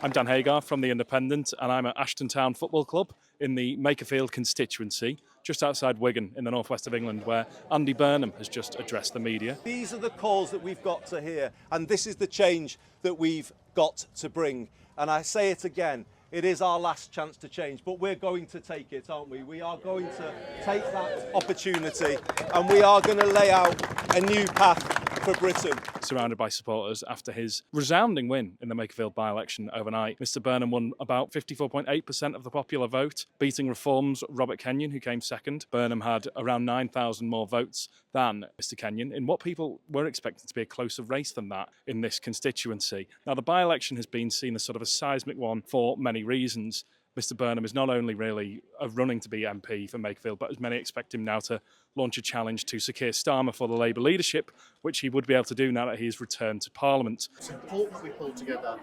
I'm Dan Haygarth from The Independent, and I'm at Ashton Town Football Club in the Makerfield constituency, just outside Wigan in the northwest of England, where Mr Burnham has just addressed the media. These are the calls that we've got to hear, and this is the change that we've got to bring. And I say it again, it is our last chance to change, but we're going to take it, aren't we? We are going to take that opportunity, and we are going to lay out a new path for Britain. Surrounded by supporters after his resounding win in the Makerfield by-election overnight, Mr Burnham won about 54.8% of the popular vote, beating Reform's Robert Kenyon, who came second. Burnham had around 9,000 more votes than Mr Kenyon in what people were expecting to be a closer race than that in this constituency. Now, the by-election has been seen as sort of a seismic one for many reasons. Mr Burnham is not only really running to be MP for Makerfield, but as many expect him now to launch a challenge to Sir Keir Starmer for the Labour leadership, which he would be able to do now that he's returned to Parliament. It's important that we pull together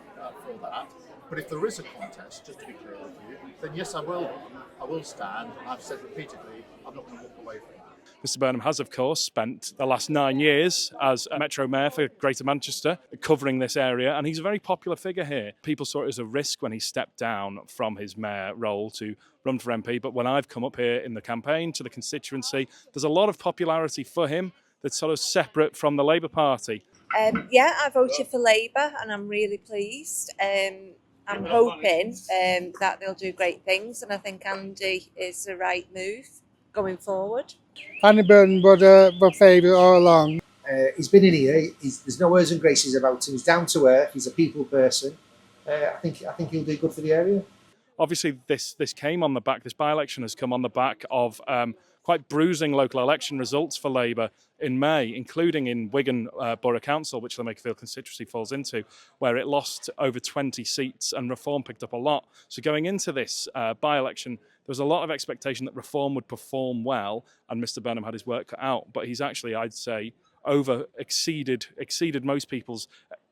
for that, but if there is a contest, just to be clear with you, then yes, I will stand. I've said repeatedly, I'm not going to walk away from that. Mr Burnham has, of course, spent the last 9 years as a Metro Mayor for Greater Manchester, covering this area, and he's a very popular figure here. People saw it as a risk when he stepped down from his mayor role to run for MP, but when I've come up here in the campaign to the constituency, there's a lot of popularity for him that's sort of separate from the Labour Party. Yeah, I voted for Labour and I'm really pleased. I'm hoping that they'll do great things, and I think Andy is the right move going forward. Andy Burnham were favourite all along. He's been in here. There's no airs and graces about him. He's down to earth. He's a people person. I think he'll do good for the area. Obviously, this came on the back. This by-election has come on the back of quite bruising local election results for Labour in May, including in Wigan Borough Council, which the Makerfield constituency falls into, where it lost over 20 seats and Reform picked up a lot. So going into this by-election, there was a lot of expectation that Reform would perform well, and Mr Burnham had his work cut out. But he's actually, I'd say, exceeded most people's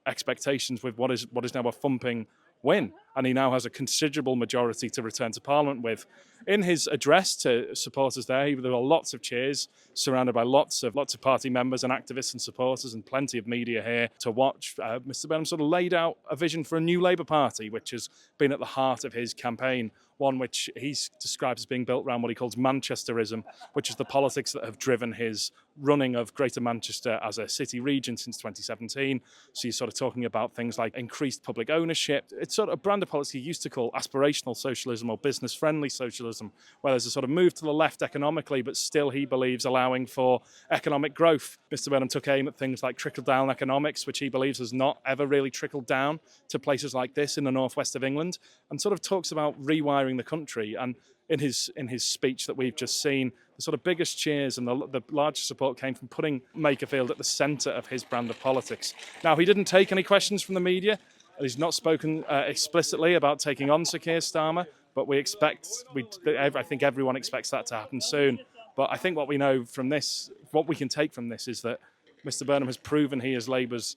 expectations with what is now a thumping win, and he now has a considerable majority to return to Parliament with. In his address to supporters there were lots of cheers, surrounded by lots of party members and activists and supporters, and plenty of media here to watch. Mr Burnham sort of laid out a vision for a new Labour Party, which has been at the heart of his campaign, one which he's described as being built around what he calls Manchesterism, which is the politics that have driven his running of Greater Manchester as a city region since 2017. So he's sort of talking about things like increased public ownership. It's sort of a brand of policy he used to call aspirational socialism or business-friendly socialism, where there's a sort of move to the left economically, but still he believes allowing for economic growth. Mr Burnham took aim at things like trickle-down economics, which he believes has not ever really trickled down to places like this in the northwest of England, and sort of talks about rewiring the country. And in his speech that we've just seen, the sort of biggest cheers and the largest support came from putting Makerfield at the centre of his brand of politics. Now, he didn't take any questions from the media. He's not spoken explicitly about taking on Sir Keir Starmer, but I think everyone expects that to happen soon. But I think what we know from this, what we can take from this, is that Mr Burnham has proven he is Labour's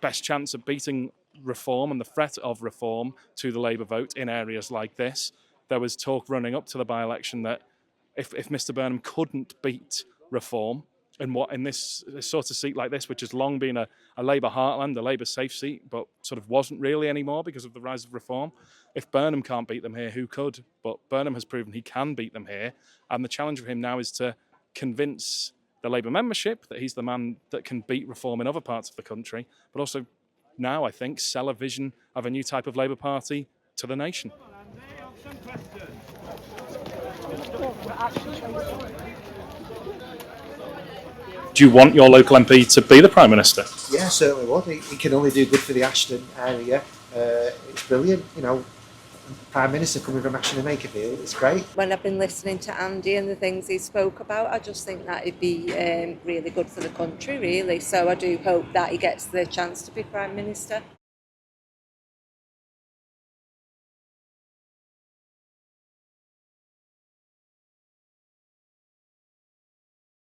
best chance of beating Reform and the threat of Reform to the Labour vote in areas like this. There was talk running up to the by-election that if Mr Burnham couldn't beat Reform in this sort of seat like this, which has long been a Labour heartland, a Labour safe seat, but sort of wasn't really anymore because of the rise of Reform, if Burnham can't beat them here, who could? But Burnham has proven he can beat them here, and the challenge for him now is to convince the Labour membership that he's the man that can beat Reform in other parts of the country, but also now, I think, sell a vision of a new type of Labour Party to the nation. Do you want your local MP to be the Prime Minister? Yeah, certainly would. He can only do good for the Ashton area. It's brilliant, Prime Minister coming from Ashton and Makerfield. It's great. When I've been listening to Andy and the things he spoke about, I just think that it'd be really good for the country, really. So I do hope that he gets the chance to be Prime Minister.